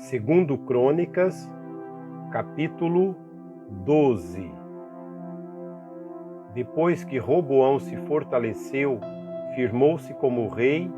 Segundo Crônicas, capítulo 12. Depois que Roboão se fortaleceu, firmou-se como rei,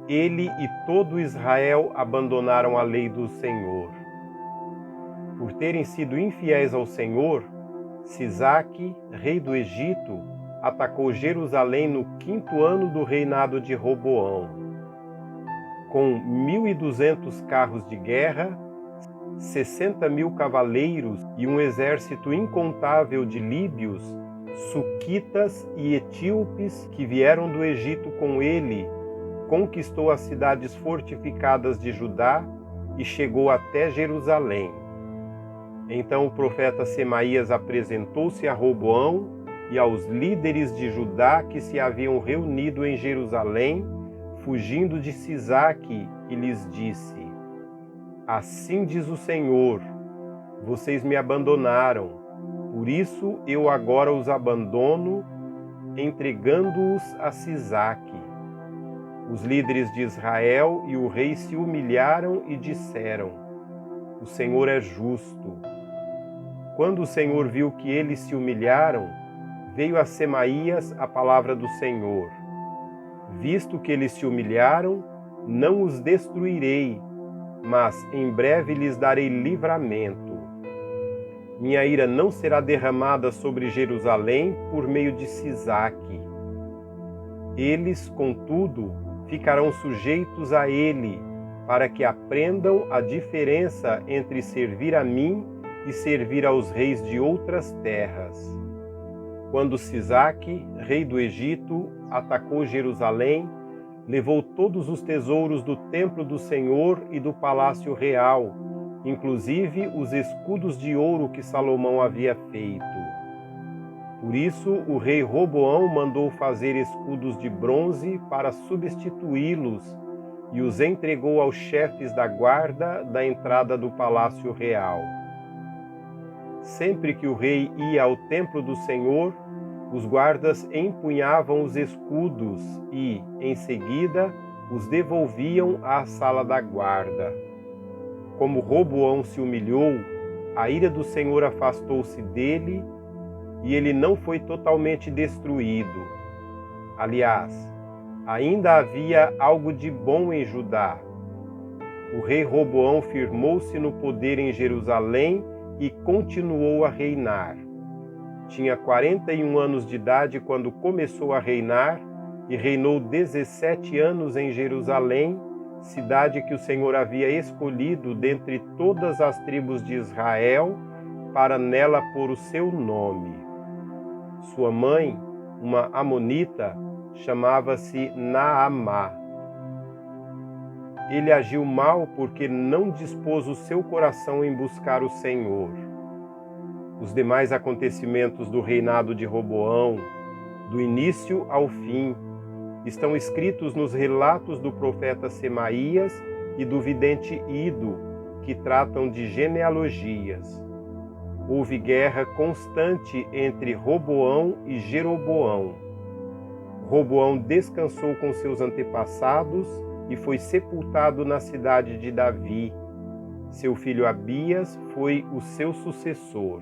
ele e todo Israel abandonaram a lei do Senhor. Por terem sido infiéis ao Senhor, Sisaque, rei do Egito, atacou Jerusalém no 5º ano do reinado de Roboão. Com 1.200 carros de guerra, 60.000 cavaleiros e um exército incontável de líbios, suquitas e etíopes que vieram do Egito com ele, conquistou as cidades fortificadas de Judá e chegou até Jerusalém. Então o profeta Semaías apresentou-se a Roboão e aos líderes de Judá que se haviam reunido em Jerusalém, fugindo de Sisaque, e lhes disse: Assim diz o Senhor, vocês me abandonaram, por isso eu agora os abandono, entregando-os a Sisaque. Os líderes de Israel e o rei se humilharam e disseram: O Senhor é justo. Quando o Senhor viu que eles se humilharam, veio a Semaías a palavra do Senhor: Visto que eles se humilharam, não os destruirei, mas em breve lhes darei livramento. Minha ira não será derramada sobre Jerusalém por meio de Sisaque. Eles, contudo, ficarão sujeitos a ele, para que aprendam a diferença entre servir a mim e servir aos reis de outras terras. Quando Sisaque, rei do Egito, atacou Jerusalém, levou todos os tesouros do templo do Senhor e do palácio real, inclusive os escudos de ouro que Salomão havia feito. Por isso, o rei Roboão mandou fazer escudos de bronze para substituí-los e os entregou aos chefes da guarda da entrada do palácio real. Sempre que o rei ia ao templo do Senhor, os guardas empunhavam os escudos e, em seguida, os devolviam à sala da guarda. Como Roboão se humilhou, a ira do Senhor afastou-se dele e ele não foi totalmente destruído. Aliás, ainda havia algo de bom em Judá. O rei Roboão firmou-se no poder em Jerusalém e continuou a reinar. Tinha 41 anos de idade quando começou a reinar e reinou 17 anos em Jerusalém, cidade que o Senhor havia escolhido dentre todas as tribos de Israel para nela pôr o seu nome. Sua mãe, uma amonita, chamava-se Naamá. Ele agiu mal porque não dispôs o seu coração em buscar o Senhor. Os demais acontecimentos do reinado de Roboão, do início ao fim, estão escritos nos relatos do profeta Semaías e do vidente Ido, que tratam de genealogias. Houve guerra constante entre Roboão e Jeroboão. Roboão descansou com seus antepassados e foi sepultado na cidade de Davi. Seu filho Abias foi o seu sucessor.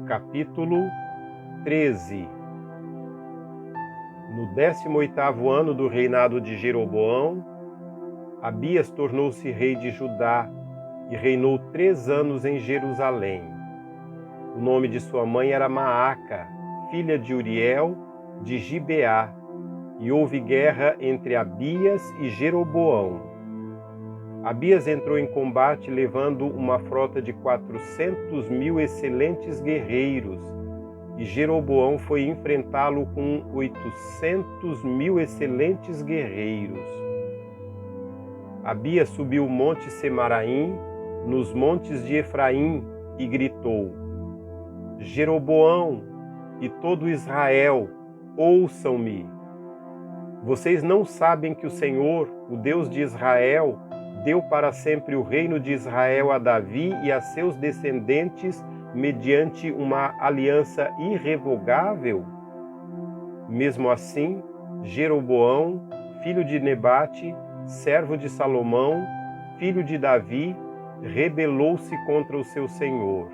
Capítulo 13. No 18º ano do reinado de Jeroboão, Abias tornou-se rei de Judá e reinou 3 anos em Jerusalém. O nome de sua mãe era Maaca, filha de Uriel, de Gibeá, e houve guerra entre Abias e Jeroboão. Abias entrou em combate levando uma frota de 400.000 excelentes guerreiros, e Jeroboão foi enfrentá-lo com 800.000 excelentes guerreiros. Abias subiu o monte Semaraim, nos montes de Efraim, e gritou: Jeroboão e todo Israel, ouçam-me. Vocês não sabem que o Senhor, o Deus de Israel, deu para sempre o reino de Israel a Davi e a seus descendentes mediante uma aliança irrevogável? Mesmo assim, Jeroboão, filho de Nebate, servo de Salomão, filho de Davi, rebelou-se contra o seu senhor.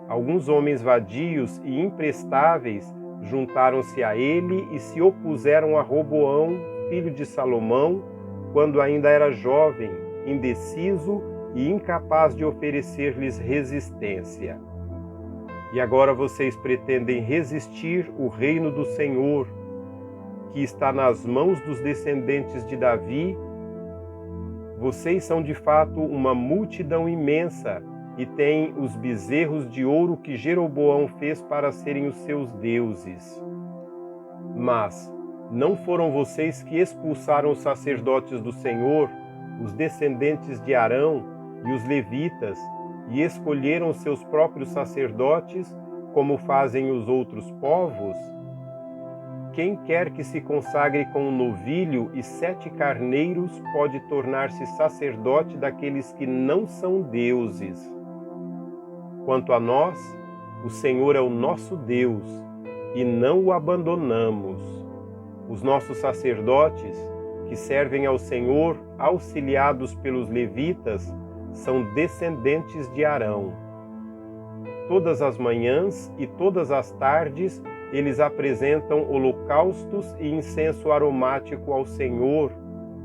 Alguns homens vadios e imprestáveis juntaram-se a ele e se opuseram a Roboão, filho de Salomão, quando ainda era jovem, indeciso e incapaz de oferecer-lhes resistência. E agora vocês pretendem resistir o reino do Senhor, que está nas mãos dos descendentes de Davi. Vocês são de fato uma multidão imensa e têm os bezerros de ouro que Jeroboão fez para serem os seus deuses. Mas não foram vocês que expulsaram os sacerdotes do Senhor, os descendentes de Arão e os levitas, e escolheram seus próprios sacerdotes, como fazem os outros povos? Quem quer que se consagre com um novilho e 7 carneiros pode tornar-se sacerdote daqueles que não são deuses. Quanto a nós, o Senhor é o nosso Deus, e não o abandonamos. Os nossos sacerdotes, que servem ao Senhor, auxiliados pelos levitas, são descendentes de Arão. Todas as manhãs e todas as tardes eles apresentam holocaustos e incenso aromático ao Senhor,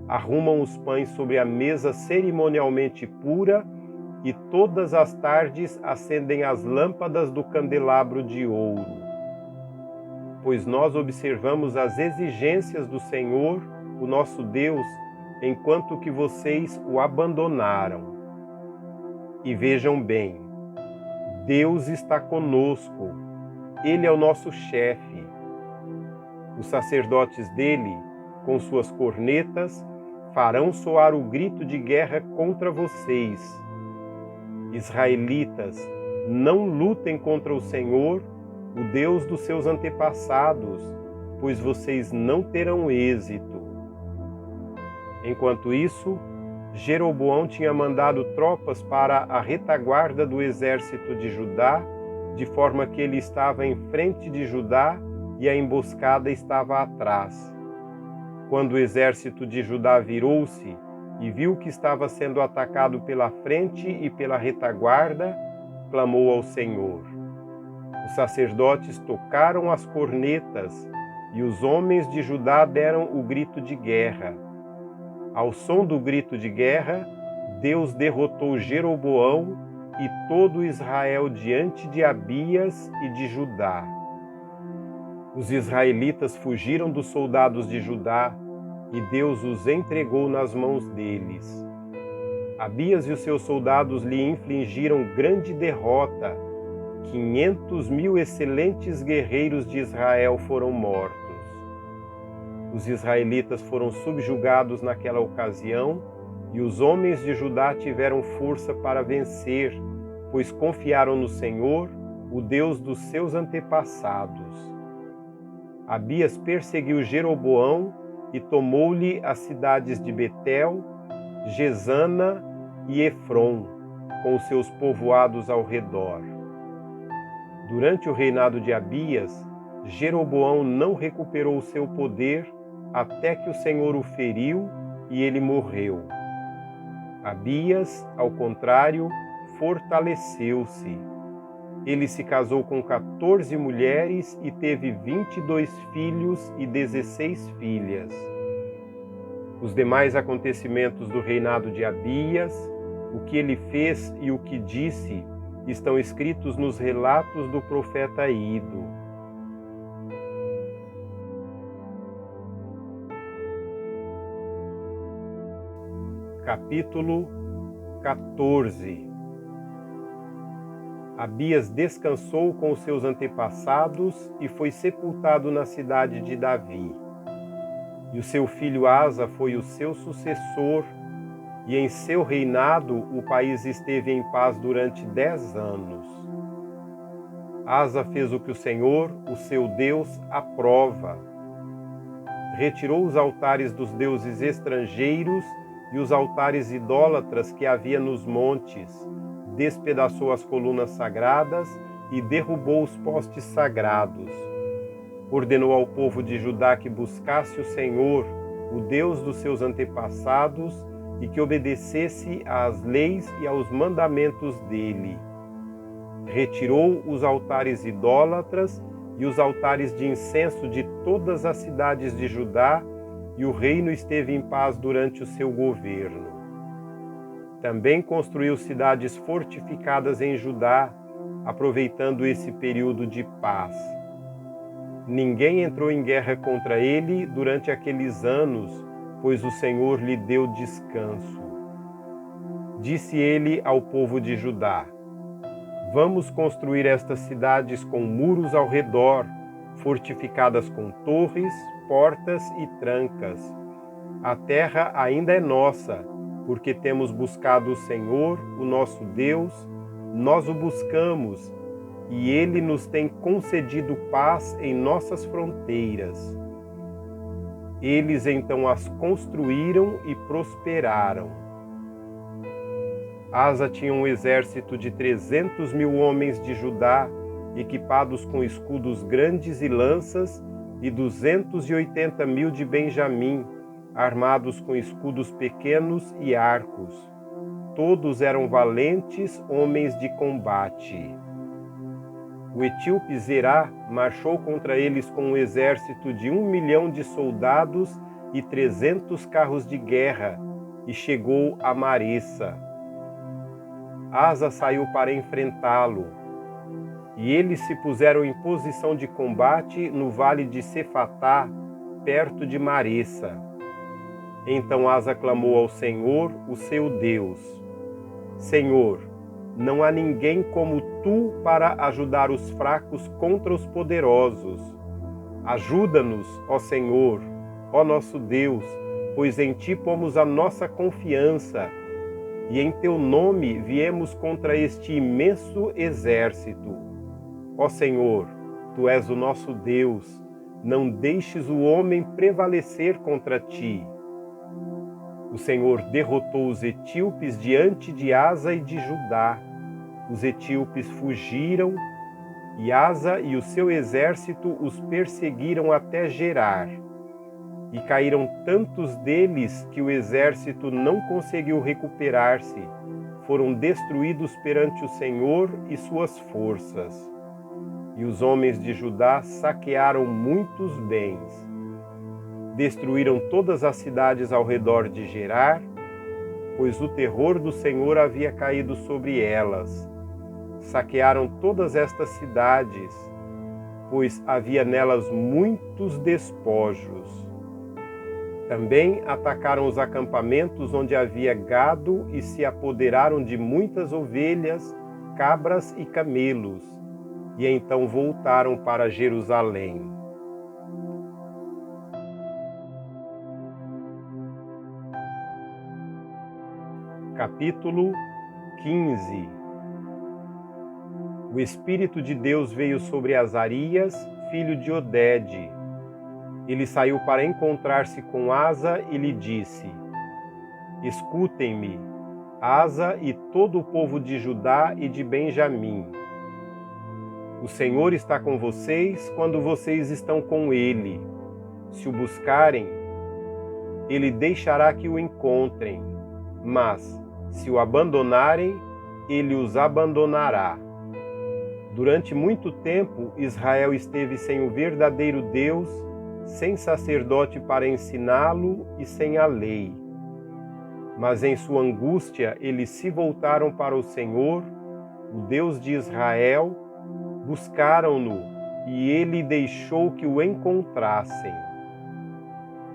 arrumam os pães sobre a mesa cerimonialmente pura e todas as tardes acendem as lâmpadas do candelabro de ouro. Pois nós observamos as exigências do Senhor, o nosso Deus, enquanto que vocês o abandonaram. E vejam bem, Deus está conosco, Ele é o nosso chefe. Os sacerdotes dele, com suas cornetas, farão soar o grito de guerra contra vocês. Israelitas, não lutem contra o Senhor, o Deus dos seus antepassados, pois vocês não terão êxito. Enquanto isso, Jeroboão tinha mandado tropas para a retaguarda do exército de Judá, de forma que ele estava em frente de Judá e a emboscada estava atrás. Quando o exército de Judá virou-se e viu que estava sendo atacado pela frente e pela retaguarda, clamou ao Senhor. Os sacerdotes tocaram as cornetas e os homens de Judá deram o grito de guerra. Ao som do grito de guerra, Deus derrotou Jeroboão e todo Israel diante de Abias e de Judá. Os israelitas fugiram dos soldados de Judá e Deus os entregou nas mãos deles. Abias e os seus soldados lhe infligiram grande derrota. 500.000 excelentes guerreiros de Israel foram mortos. Os israelitas foram subjugados naquela ocasião e os homens de Judá tiveram força para vencer, pois confiaram no Senhor, o Deus dos seus antepassados. Abias perseguiu Jeroboão e tomou-lhe as cidades de Betel, Gesana e Efron, com os seus povoados ao redor. Durante o reinado de Abias, Jeroboão não recuperou o seu poder até que o Senhor o feriu e ele morreu. Abias, ao contrário, fortaleceu-se. Ele se casou com 14 mulheres e teve 22 filhos e 16 filhas. Os demais acontecimentos do reinado de Abias, o que ele fez e o que disse, estão escritos nos relatos do profeta Ido. Capítulo 14. Abias descansou com os seus antepassados e foi sepultado na cidade de Davi. E o seu filho Asa foi o seu sucessor, e em seu reinado o país esteve em paz durante 10 anos. Asa fez o que o Senhor, o seu Deus, aprova. Retirou os altares dos deuses estrangeiros e os altares idólatras que havia nos montes, despedaçou as colunas sagradas e derrubou os postes sagrados. ordenou ao povo de Judá que buscasse o Senhor, o Deus dos seus antepassados, e que obedecesse às leis e aos mandamentos dele. Retirou os altares idólatras e os altares de incenso de todas as cidades de Judá, e o reino esteve em paz durante o seu governo. Também construiu cidades fortificadas em Judá, aproveitando esse período de paz. Ninguém entrou em guerra contra ele durante aqueles anos, pois o Senhor lhe deu descanso. Disse ele ao povo de Judá: Vamos construir estas cidades com muros ao redor, fortificadas com torres, portas e trancas. A terra ainda é nossa, porque temos buscado o Senhor, o nosso Deus, nós o buscamos, e Ele nos tem concedido paz em nossas fronteiras. Eles então as construíram e prosperaram. Asa tinha um exército de 300.000 homens de Judá, equipados com escudos grandes e lanças, e 280.000 de Benjamim, armados com escudos pequenos e arcos. Todos eram valentes homens de combate. O etíope Zerá marchou contra eles com um exército de 1 milhão de soldados e 300 carros de guerra, e chegou a Maressa. Asa saiu para enfrentá-lo, e eles se puseram em posição de combate no vale de Sefatá, perto de Maressa. Então Asa clamou ao Senhor, o seu Deus: Senhor, não há ninguém como tu para ajudar os fracos contra os poderosos. Ajuda-nos, ó Senhor, ó nosso Deus, pois em ti pomos a nossa confiança, e em teu nome viemos contra este imenso exército. Ó Senhor, tu és o nosso Deus, não deixes o homem prevalecer contra ti. O Senhor derrotou os etíopes diante de Asa e de Judá. Os etíopes fugiram, e Asa e o seu exército os perseguiram até Gerar. E caíram tantos deles que o exército não conseguiu recuperar-se. Foram destruídos perante o Senhor e suas forças. E os homens de Judá saquearam muitos bens. Destruíram todas as cidades ao redor de Gerar, pois o terror do Senhor havia caído sobre elas. Saquearam todas estas cidades, pois havia nelas muitos despojos. Também atacaram os acampamentos onde havia gado e se apoderaram de muitas ovelhas, cabras e camelos, e então voltaram para Jerusalém. Capítulo 15. O Espírito de Deus veio sobre Azarias, filho de Odede. Ele saiu para encontrar-se com Asa e lhe disse: Escutem-me, Asa e todo o povo de Judá e de Benjamim. O Senhor está com vocês quando vocês estão com Ele. Se o buscarem, Ele deixará que o encontrem, mas se o abandonarem, Ele os abandonará. Durante muito tempo, Israel esteve sem o verdadeiro Deus, sem sacerdote para ensiná-lo e sem a lei. Mas em sua angústia, eles se voltaram para o Senhor, o Deus de Israel, buscaram-no e Ele deixou que o encontrassem.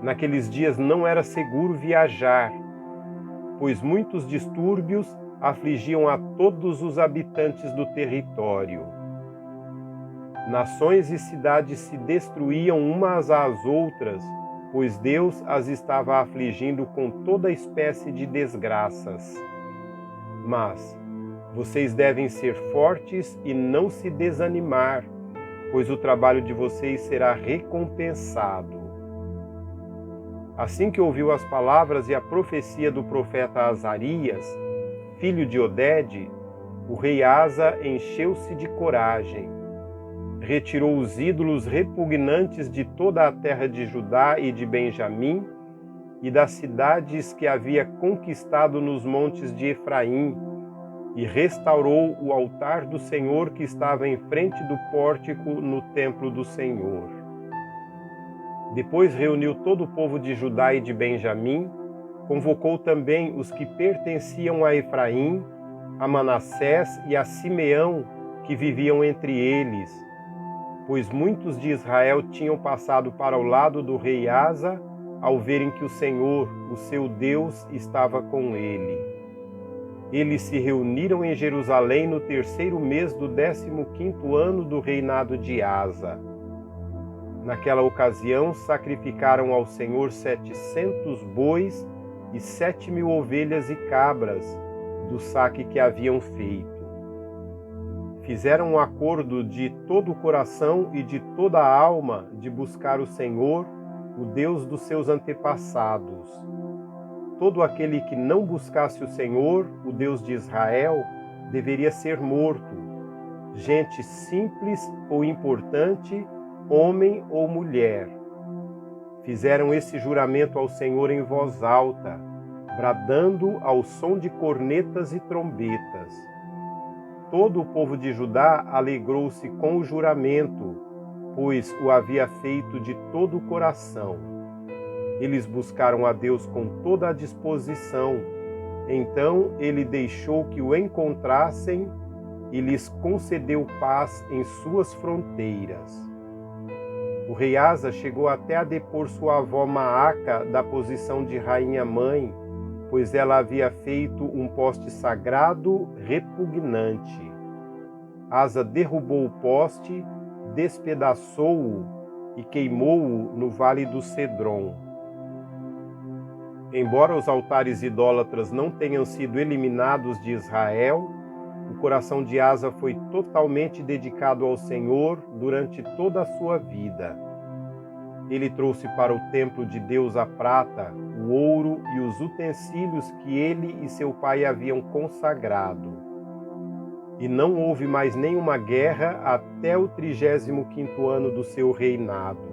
Naqueles dias não era seguro viajar, pois muitos distúrbios afligiam a todos os habitantes do território. Nações e cidades se destruíam umas às outras, pois Deus as estava afligindo com toda espécie de desgraças. Mas vocês devem ser fortes e não se desanimar, pois o trabalho de vocês será recompensado. Assim que ouviu as palavras e a profecia do profeta Azarias, filho de Odede, o rei Asa encheu-se de coragem. retirou os ídolos repugnantes de toda a terra de Judá e de Benjamim e das cidades que havia conquistado nos montes de Efraim, e restaurou o altar do Senhor que estava em frente do pórtico no templo do Senhor. Depois reuniu todo o povo de Judá e de Benjamim, convocou também os que pertenciam a Efraim, a Manassés e a Simeão, que viviam entre eles, pois muitos de Israel tinham passado para o lado do rei Asa, ao verem que o Senhor, o seu Deus, estava com ele. Eles se reuniram em Jerusalém no 3º mês do 15º ano do reinado de Asa. Naquela ocasião, sacrificaram ao Senhor 700 bois e 7.000 ovelhas e cabras do saque que haviam feito. Fizeram um acordo de todo o coração e de toda a alma de buscar o Senhor, o Deus dos seus antepassados. Todo aquele que não buscasse o Senhor, o Deus de Israel, deveria ser morto. Gente simples ou importante, homem ou mulher. Fizeram esse juramento ao Senhor em voz alta, bradando ao som de cornetas e trombetas. Todo o povo de Judá alegrou-se com o juramento, pois o havia feito de todo o coração. Eles buscaram a Deus com toda a disposição. Então ele deixou que o encontrassem e lhes concedeu paz em suas fronteiras. O rei Asa chegou até a depor sua avó Maaca da posição de rainha-mãe, pois ela havia feito um poste sagrado repugnante. Asa derrubou o poste, despedaçou-o e queimou-o no vale do Cedron. Embora os altares idólatras não tenham sido eliminados de Israel, o coração de Asa foi totalmente dedicado ao Senhor durante toda a sua vida. Ele trouxe para o templo de Deus a prata, o ouro e os utensílios que ele e seu pai haviam consagrado. E não houve mais nenhuma guerra até o 35º ano do seu reinado.